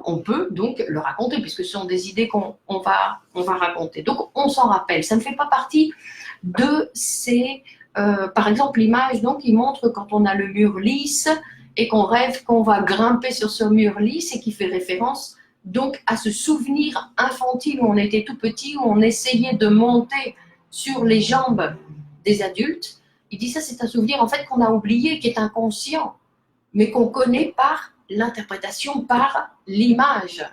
On peut donc le raconter, puisque ce sont des idées qu'on va raconter. Donc, on s'en rappelle. Ça ne fait pas partie de ces... par exemple, l'image, donc, il montre quand on a le mur lisse et qu'on rêve qu'on va grimper sur ce mur lisse et qui fait référence donc à ce souvenir infantile où on était tout petit, où on essayait de monter sur les jambes des adultes. Il dit ça, c'est un souvenir en fait qu'on a oublié, qui est inconscient, mais qu'on connaît par l'interprétation, par l'image,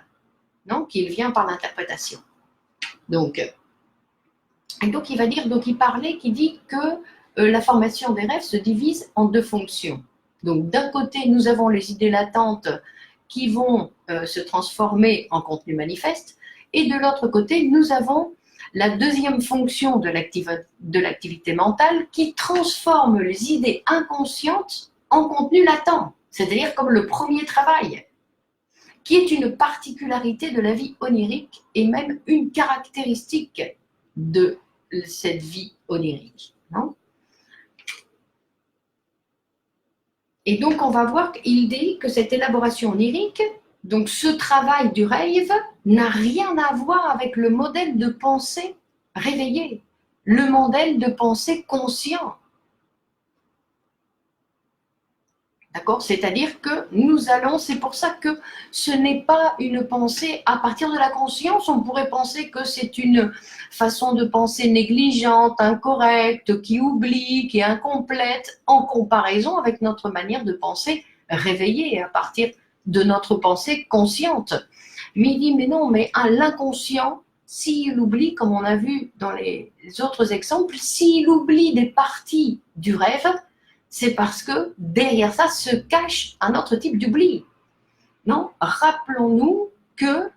qui vient par l'interprétation. Donc il va dire, il dit que la formation des rêves se divise en deux fonctions. Donc d'un côté, nous avons les idées latentes qui vont se transformer en contenu manifeste, Et de l'autre côté, nous avons la deuxième fonction de l'activité mentale qui transforme les idées inconscientes en contenu latent, c'est-à-dire comme le premier travail, qui est une particularité de la vie onirique et même une caractéristique de cette vie onirique. Non ? Et donc, on va voir qu'il dit que cette élaboration onirique, donc ce travail du rêve, n'a rien à voir avec le modèle de pensée réveillé, le modèle de pensée conscient. D'accord ? C'est-à-dire que nous allons, c'est pour ça que ce n'est pas une pensée à partir de la conscience. On pourrait penser que c'est une façon de penser négligente, incorrecte, qui oublie, qui est incomplète, en comparaison avec notre manière de penser réveillée à partir de notre pensée consciente. Mais il dit, mais non, mais l'inconscient, s'il oublie, comme on a vu dans les autres exemples, s'il oublie des parties du rêve, c'est parce que derrière ça se cache un autre type d'oubli. Non ? Rappelons-nous que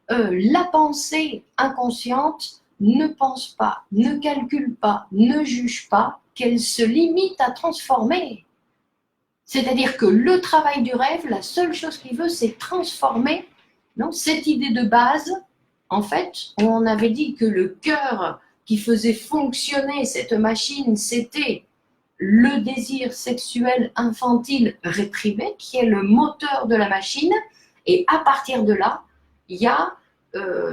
la pensée inconsciente ne pense pas, ne calcule pas, ne juge pas, qu'elle se limite à transformer. C'est-à-dire que le travail du rêve, la seule chose qu'il veut, c'est transformer, non, cette idée de base. En fait, on avait dit que le cœur qui faisait fonctionner cette machine, c'était le désir sexuel infantile réprimé, qui est le moteur de la machine. Et à partir de là, il y a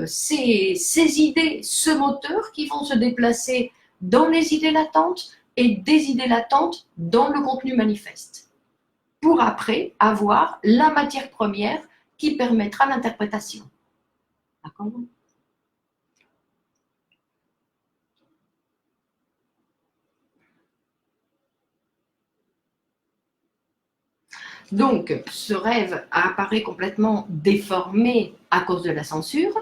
ces idées, ce moteur qui vont se déplacer dans les idées latentes et des idées latentes dans le contenu manifeste, pour après avoir la matière première qui permettra l'interprétation. D'accord ? Donc, ce rêve apparaît complètement déformé à cause de la censure.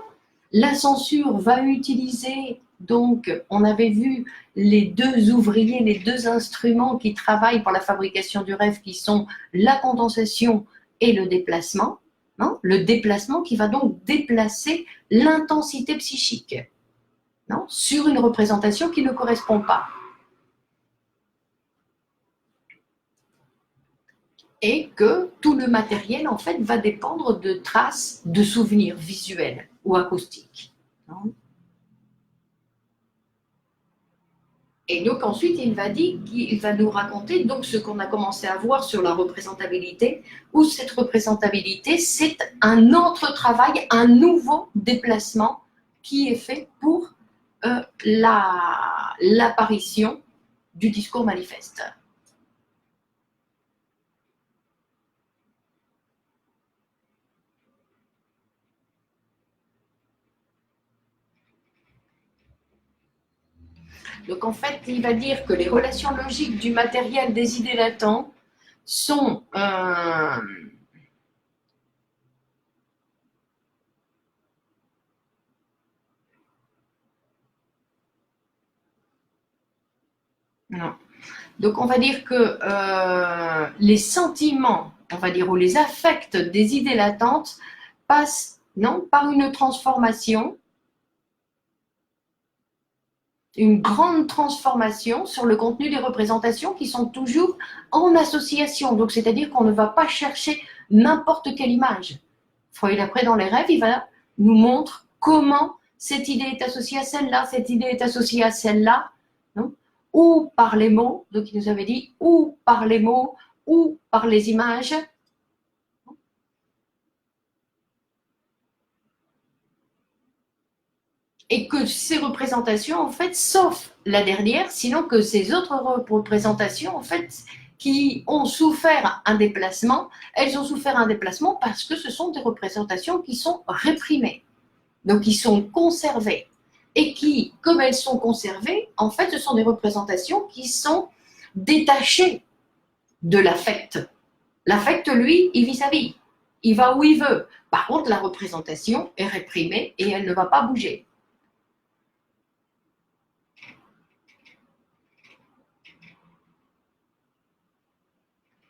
La censure va utiliser, donc, on avait vu les deux ouvriers, les deux instruments qui travaillent pour la fabrication du rêve, qui sont la condensation et le déplacement. Non ? Le déplacement qui va donc déplacer l'intensité psychique, non ? Sur une représentation qui ne correspond pas. Et que tout le matériel, en fait, va dépendre de traces de souvenirs visuels ou acoustiques. Non ? Et donc ensuite, il va nous raconter donc ce qu'on a commencé à voir sur la représentabilité, où cette représentabilité, c'est un autre travail, un nouveau déplacement qui est fait pour l'apparition du discours manifeste. Donc en fait, il va dire que les relations logiques du matériel des idées latentes sont non. Donc on va dire que les sentiments, on va dire, ou les affects des idées latentes passent, non, par une transformation, une grande transformation sur le contenu des représentations qui sont toujours en association. Donc c'est-à-dire qu'on ne va pas chercher n'importe quelle image. Freud, après, dans les rêves, il va nous montrer comment cette idée est associée à celle-là, cette idée est associée à celle-là, non ? Ou par les mots, donc il nous avait dit, ou par les mots, ou par les images. Et que ces représentations, en fait, sauf la dernière, sinon que ces autres représentations, en fait, qui ont souffert un déplacement, elles ont souffert un déplacement parce que ce sont des représentations qui sont réprimées, donc qui sont conservées. Et qui, comme elles sont conservées, en fait, ce sont des représentations qui sont détachées de l'affect. L'affect, lui, il vit sa vie. Il va où il veut. Par contre, la représentation est réprimée et elle ne va pas bouger.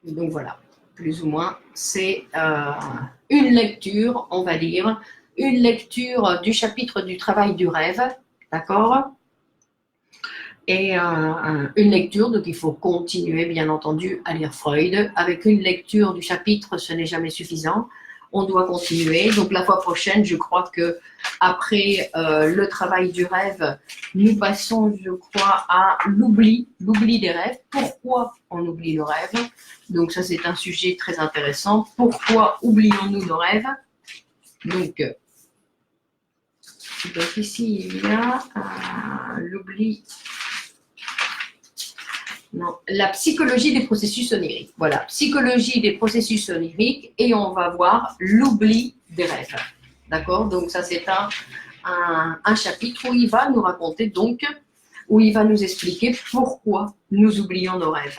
Donc voilà, plus ou moins, c'est une lecture, on va dire, une lecture du chapitre du travail du rêve, d'accord? Et une lecture, donc il faut continuer bien entendu à lire Freud. Avec une lecture du chapitre, ce n'est jamais suffisant. On doit continuer. Donc la fois prochaine, je crois que après le travail du rêve, nous passons, je crois, à l'oubli des rêves. Pourquoi on oublie le rêve? Donc ça, c'est un sujet très intéressant. Pourquoi oublions-nous nos rêves? Donc ici, il y a l'oubli. Non, la psychologie des processus oniriques. Voilà, psychologie des processus oniriques et on va voir l'oubli des rêves. D'accord? Donc ça c'est un chapitre où il va nous raconter donc, où il va nous expliquer pourquoi nous oublions nos rêves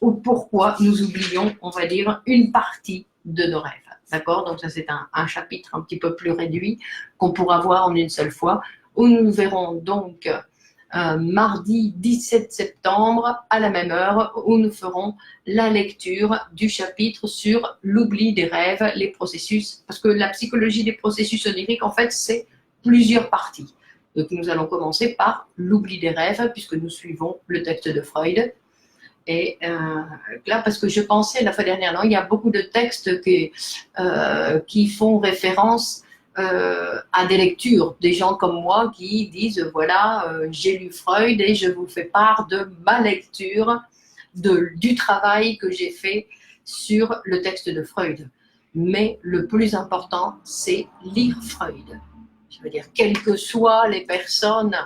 ou pourquoi nous oublions, on va dire, une partie de nos rêves. D'accord? Donc ça c'est un chapitre un petit peu plus réduit qu'on pourra voir en une seule fois où nous verrons donc mardi 17 septembre à la même heure où nous ferons la lecture du chapitre sur l'oubli des rêves, les processus, parce que la psychologie des processus oniriques, en fait, c'est plusieurs parties. Donc nous allons commencer par l'oubli des rêves, puisque nous suivons le texte de Freud. Et là, parce que je pensais la fois dernière, non, il y a beaucoup de textes qui font référence à des lectures, des gens comme moi qui disent voilà, j'ai lu Freud et je vous fais part de ma lecture du travail que j'ai fait sur le texte de Freud. Mais le plus important, c'est lire Freud. Je veux dire, quelles que soient les personnes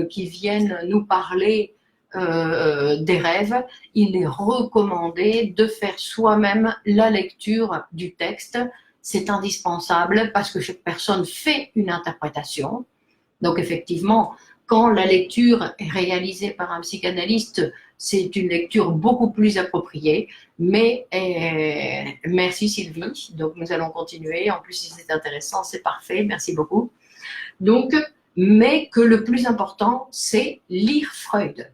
qui viennent nous parler des rêves, il est recommandé de faire soi-même la lecture du texte. C'est indispensable parce que chaque personne fait une interprétation. Donc effectivement, quand la lecture est réalisée par un psychanalyste, c'est une lecture beaucoup plus appropriée. Mais merci Sylvie, donc nous allons continuer. En plus, si c'est intéressant, c'est parfait. Merci beaucoup. Donc, mais que le plus important, c'est lire Freud.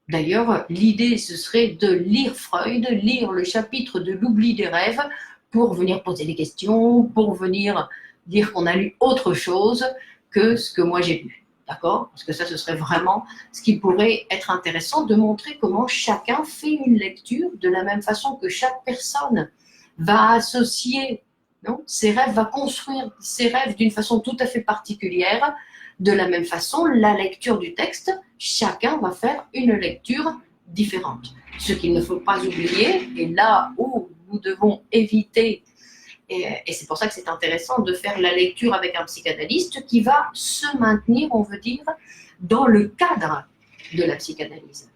D'ailleurs, l'idée, ce serait de lire Freud, lire le chapitre de l'oubli des rêves pour venir poser des questions, pour venir dire qu'on a lu autre chose que ce que moi j'ai lu. D'accord? Parce que ça, ce serait vraiment ce qui pourrait être intéressant de montrer comment chacun fait une lecture de la même façon que chaque personne va associer ses rêves, va construire ses rêves d'une façon tout à fait particulière. De la même façon, la lecture du texte, chacun va faire une lecture différente. Ce qu'il ne faut pas oublier, et là où nous devons éviter, et c'est pour ça que c'est intéressant de faire la lecture avec un psychanalyste qui va se maintenir, on veut dire, dans le cadre de la psychanalyse.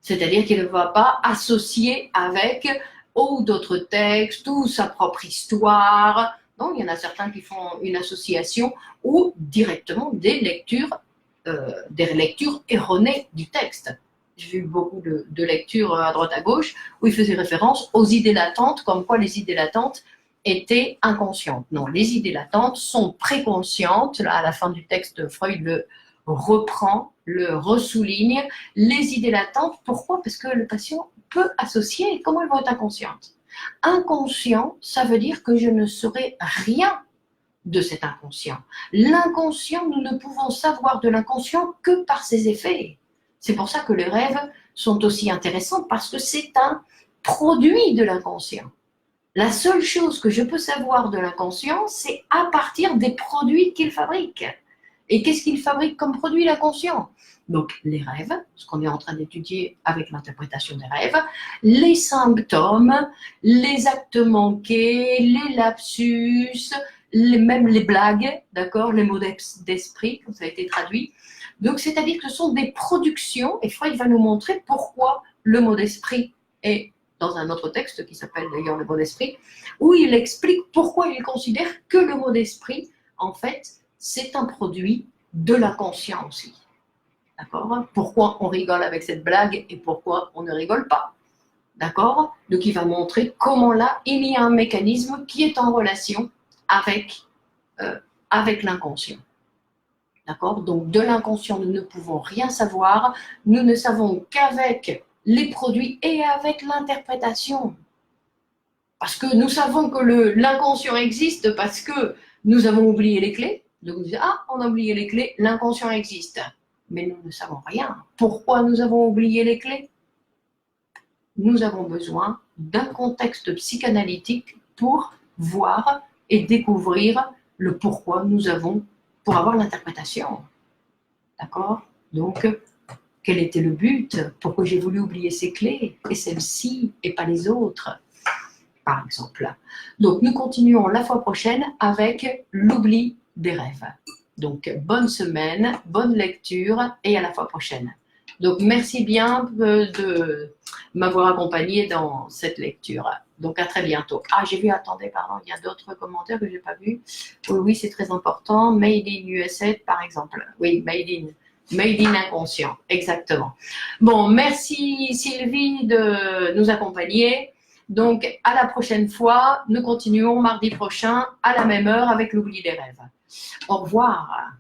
C'est-à-dire qu'il ne va pas associer avec d'autres textes ou sa propre histoire. Non, il y en a certains qui font une association ou directement des lectures erronées du texte. J'ai vu beaucoup de lectures à droite à gauche où il faisait référence aux idées latentes, comme quoi les idées latentes étaient inconscientes. Non, les idées latentes sont préconscientes. Là, à la fin du texte, Freud le reprend, le ressouligne. Les idées latentes, pourquoi? Parce que le patient peut associer. Comment elles vont être inconscientes? Inconscient, ça veut dire que je ne saurais rien de cet inconscient. L'inconscient, nous ne pouvons savoir de l'inconscient que par ses effets. C'est pour ça que les rêves sont aussi intéressants, parce que c'est un produit de l'inconscient. La seule chose que je peux savoir de l'inconscient, c'est à partir des produits qu'il fabrique. Et qu'est-ce qu'il fabrique comme produit, l'inconscient? Donc les rêves, ce qu'on est en train d'étudier avec l'interprétation des rêves, les symptômes, les actes manqués, les lapsus, même les blagues, d'accord, les mots d'esprit, comme ça a été traduit. Donc c'est-à-dire que ce sont des productions, et Freud va nous montrer pourquoi le mot d'esprit est dans un autre texte qui s'appelle d'ailleurs le mot d'esprit, où il explique pourquoi il considère que le mot d'esprit, en fait, c'est un produit de l'inconscient aussi. D'accord? Pourquoi on rigole avec cette blague et pourquoi on ne rigole pas? D'accord? Donc il va montrer comment là, il y a un mécanisme qui est en relation avec l'inconscient. D'accord? Donc de l'inconscient, nous ne pouvons rien savoir. Nous ne savons qu'avec les produits et avec l'interprétation. Parce que nous savons que l'inconscient existe parce que Nous avons oublié les clés. Donc, vous dites, ah, on a oublié les clés, l'inconscient existe. Mais nous ne savons rien. Pourquoi nous avons oublié les clés? Nous avons besoin d'un contexte psychanalytique pour voir et découvrir le pourquoi nous avons, pour avoir l'interprétation. D'accord? Donc, quel était le but? Pourquoi j'ai voulu oublier ces clés et celles-ci et pas les autres, par exemple. Donc, nous continuons la fois prochaine avec l'oubli des rêves. Donc, bonne semaine, bonne lecture et à la fois prochaine. Donc, merci bien de m'avoir accompagné dans cette lecture. Donc, à très bientôt. Ah, j'ai vu, attendez, pardon, il y a d'autres commentaires que je n'ai pas vus. Oui, oui, c'est très important. Made in USA, par exemple. Oui, Made in inconscient, exactement. Bon, merci Sylvie de nous accompagner. Donc, à la prochaine fois, nous continuons mardi prochain à la même heure avec l'oubli des rêves. Au revoir.